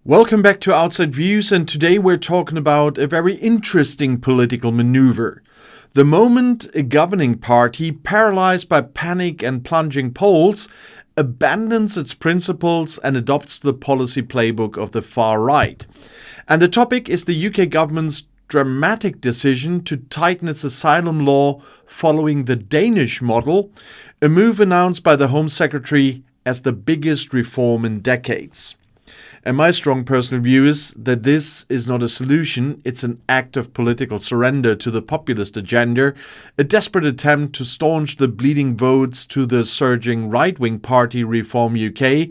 Welcome back to Outside Views, and today we're talking about a very interesting political maneuver. The moment a governing party, paralyzed by panic and plunging polls, abandons its principles and adopts the policy playbook of the far right. And the topic is the UK government's dramatic decision to tighten its asylum law following the Danish model, a move announced by the Home Secretary as the biggest reform in decades. And my strong personal view is that this is not a solution, it's an act of political surrender to the populist agenda, a desperate attempt to staunch the bleeding votes to the surging right-wing party Reform UK,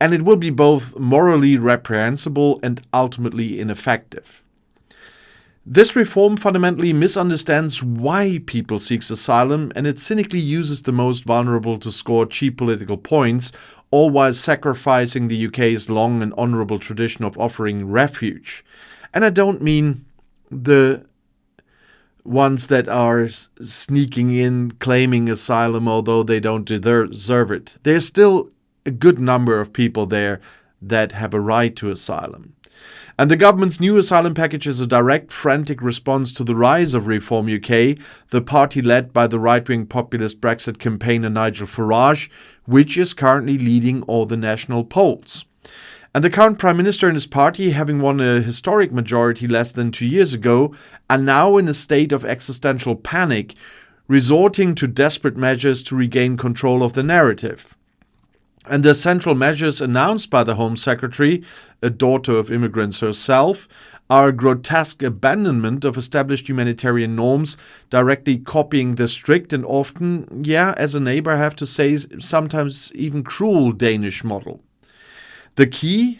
and it will be both morally reprehensible and ultimately ineffective. This reform fundamentally misunderstands why people seek asylum, and it cynically uses the most vulnerable to score cheap political points, all while sacrificing the UK's long and honourable tradition of offering refuge. And I don't mean the ones that are sneaking in, claiming asylum, although they don't deserve it. There's still a good number of people there that have a right to asylum. And the government's new asylum package is a direct, frantic response to the rise of Reform UK, the party led by the right-wing populist Brexit campaigner Nigel Farage, which is currently leading all the national polls. And the current Prime Minister and his party, having won a historic majority less than 2 years ago, are now in a state of existential panic, resorting to desperate measures to regain control of the narrative. And the central measures announced by the Home Secretary, a daughter of immigrants herself, are a grotesque abandonment of established humanitarian norms, directly copying the strict and often, as a neighbor I have to say, sometimes even cruel Danish model. The key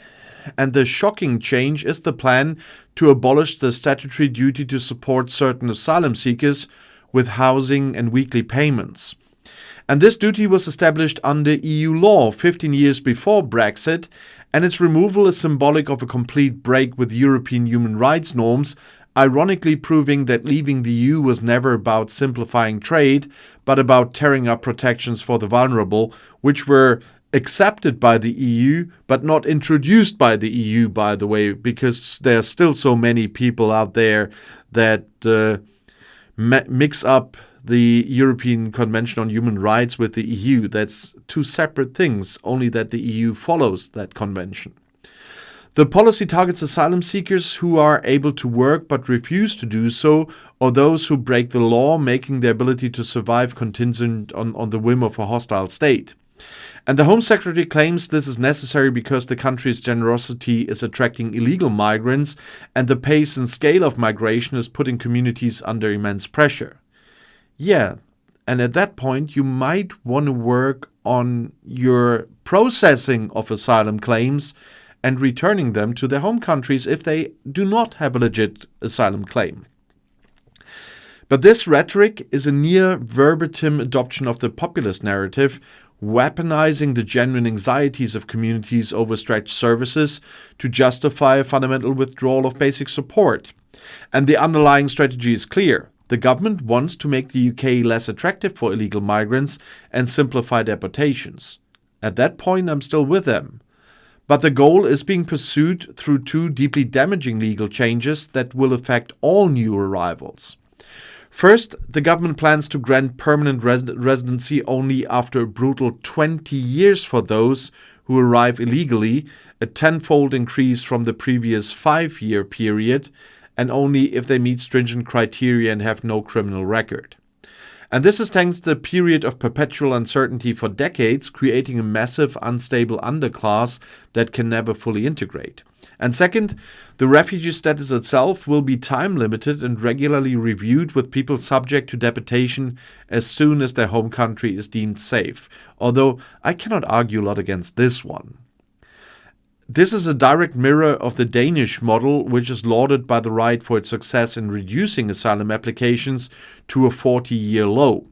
and the shocking change is the plan to abolish the statutory duty to support certain asylum seekers with housing and weekly payments. And this duty was established under EU law 15 years before Brexit, and its removal is symbolic of a complete break with European human rights norms, ironically proving that leaving the EU was never about simplifying trade, but about tearing up protections for the vulnerable, which were accepted by the EU, but not introduced by the EU, by the way, because there are still so many people out there that mix up the European Convention on Human Rights with the EU. That's two separate things, only that the EU follows that convention. The policy targets asylum seekers who are able to work but refuse to do so, or those who break the law, making their ability to survive contingent on the whim of a hostile state. And the Home Secretary claims this is necessary because the country's generosity is attracting illegal migrants, and the pace and scale of migration is putting communities under immense pressure. Yeah, and at that point you might want to work on your processing of asylum claims and returning them to their home countries if they do not have a legit asylum claim. But this rhetoric is a near verbatim adoption of the populist narrative, weaponizing the genuine anxieties of communities over stretched services to justify a fundamental withdrawal of basic support. And the underlying strategy is clear. The government wants to make the UK less attractive for illegal migrants and simplify deportations. At that point, I'm still with them. But the goal is being pursued through two deeply damaging legal changes that will affect all new arrivals. First, the government plans to grant permanent residency only after a brutal 20 years for those who arrive illegally, a tenfold increase from the previous 5-year period, and only if they meet stringent criteria and have no criminal record. And this is thanks to the period of perpetual uncertainty for decades, creating a massive, unstable underclass that can never fully integrate. And second, the refugee status itself will be time-limited and regularly reviewed, with people subject to deportation as soon as their home country is deemed safe, although I cannot argue a lot against this one. This is a direct mirror of the Danish model, which is lauded by the right for its success in reducing asylum applications to a 40-year low.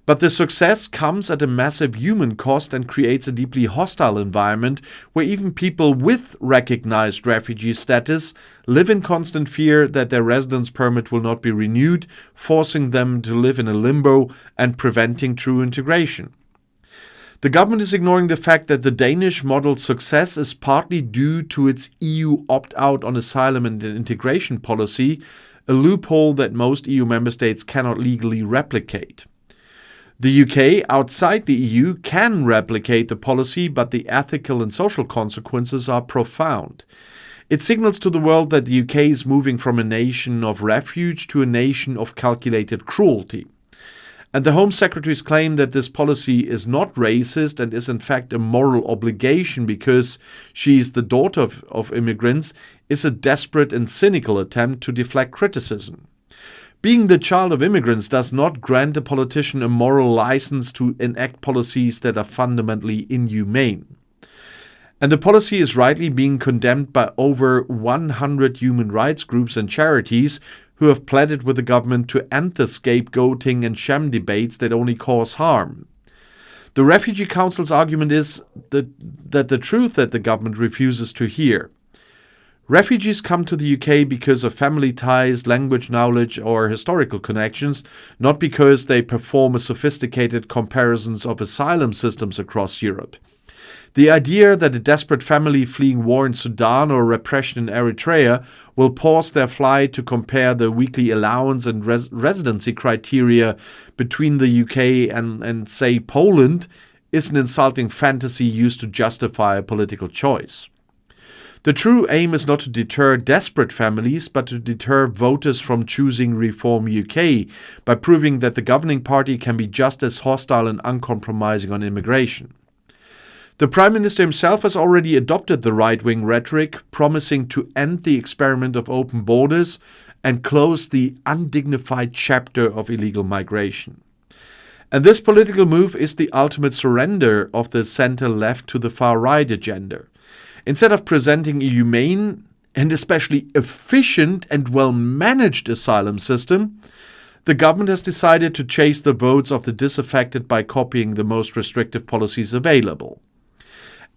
But the success comes at a massive human cost and creates a deeply hostile environment where even people with recognized refugee status live in constant fear that their residence permit will not be renewed, forcing them to live in a limbo and preventing true integration. The government is ignoring the fact that the Danish model's success is partly due to its EU opt-out on asylum and integration policy, a loophole that most EU member states cannot legally replicate. The UK, outside the EU, can replicate the policy, but the ethical and social consequences are profound. It signals to the world that the UK is moving from a nation of refuge to a nation of calculated cruelty. And the Home Secretary's claim that this policy is not racist and is in fact a moral obligation because she is the daughter of immigrants is a desperate and cynical attempt to deflect criticism. Being the child of immigrants does not grant a politician a moral license to enact policies that are fundamentally inhumane. And the policy is rightly being condemned by over 100 human rights groups and charities who have pleaded with the government to end the scapegoating and sham debates that only cause harm. The Refugee Council's argument is that the truth that the government refuses to hear. Refugees come to the UK because of family ties, language knowledge, or historical connections, not because they perform a sophisticated comparisons of asylum systems across Europe. The idea that a desperate family fleeing war in Sudan or repression in Eritrea will pause their flight to compare the weekly allowance and residency criteria between the UK and say, Poland is an insulting fantasy used to justify a political choice. The true aim is not to deter desperate families, but to deter voters from choosing Reform UK by proving that the governing party can be just as hostile and uncompromising on immigration. The Prime Minister himself has already adopted the right-wing rhetoric, promising to end the experiment of open borders and close the undignified chapter of illegal migration. And this political move is the ultimate surrender of the centre-left to the far-right agenda. Instead of presenting a humane and especially efficient and well-managed asylum system, the government has decided to chase the votes of the disaffected by copying the most restrictive policies available.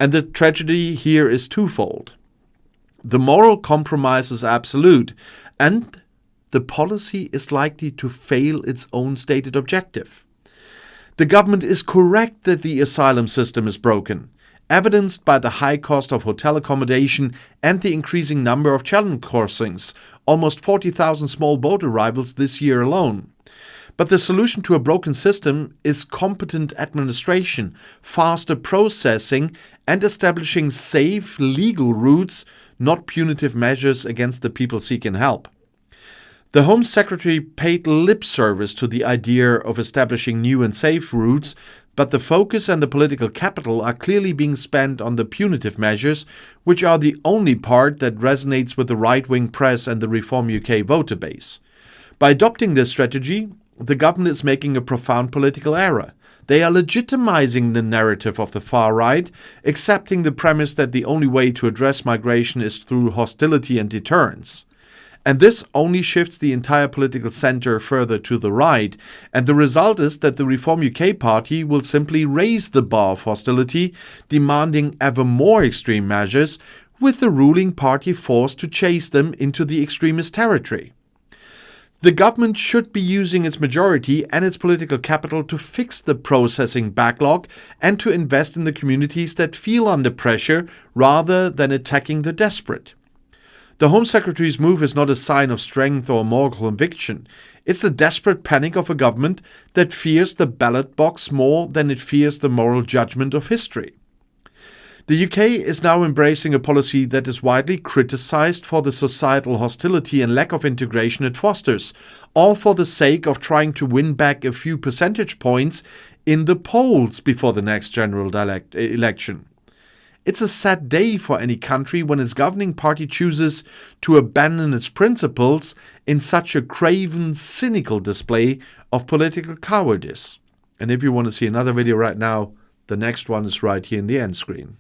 And the tragedy here is twofold. The moral compromise is absolute, and the policy is likely to fail its own stated objective. The government is correct that the asylum system is broken, evidenced by the high cost of hotel accommodation and the increasing number of challenge crossings, almost 40,000 small boat arrivals this year alone. But the solution to a broken system is competent administration, faster processing, and establishing safe, legal routes, not punitive measures against the people seeking help. The Home Secretary paid lip service to the idea of establishing new and safe routes, but the focus and the political capital are clearly being spent on the punitive measures, which are the only part that resonates with the right-wing press and the Reform UK voter base. By adopting this strategy, the government is making a profound political error. They are legitimizing the narrative of the far right, accepting the premise that the only way to address migration is through hostility and deterrence. And this only shifts the entire political center further to the right, and the result is that the Reform UK party will simply raise the bar of hostility, demanding ever more extreme measures, with the ruling party forced to chase them into the extremist territory. The government should be using its majority and its political capital to fix the processing backlog and to invest in the communities that feel under pressure rather than attacking the desperate. The Home Secretary's move is not a sign of strength or moral conviction. It's the desperate panic of a government that fears the ballot box more than it fears the moral judgment of history. The UK is now embracing a policy that is widely criticized for the societal hostility and lack of integration it fosters, all for the sake of trying to win back a few percentage points in the polls before the next general election. It's a sad day for any country when its governing party chooses to abandon its principles in such a craven, cynical display of political cowardice. And if you want to see another video right now, the next one is right here in the end screen.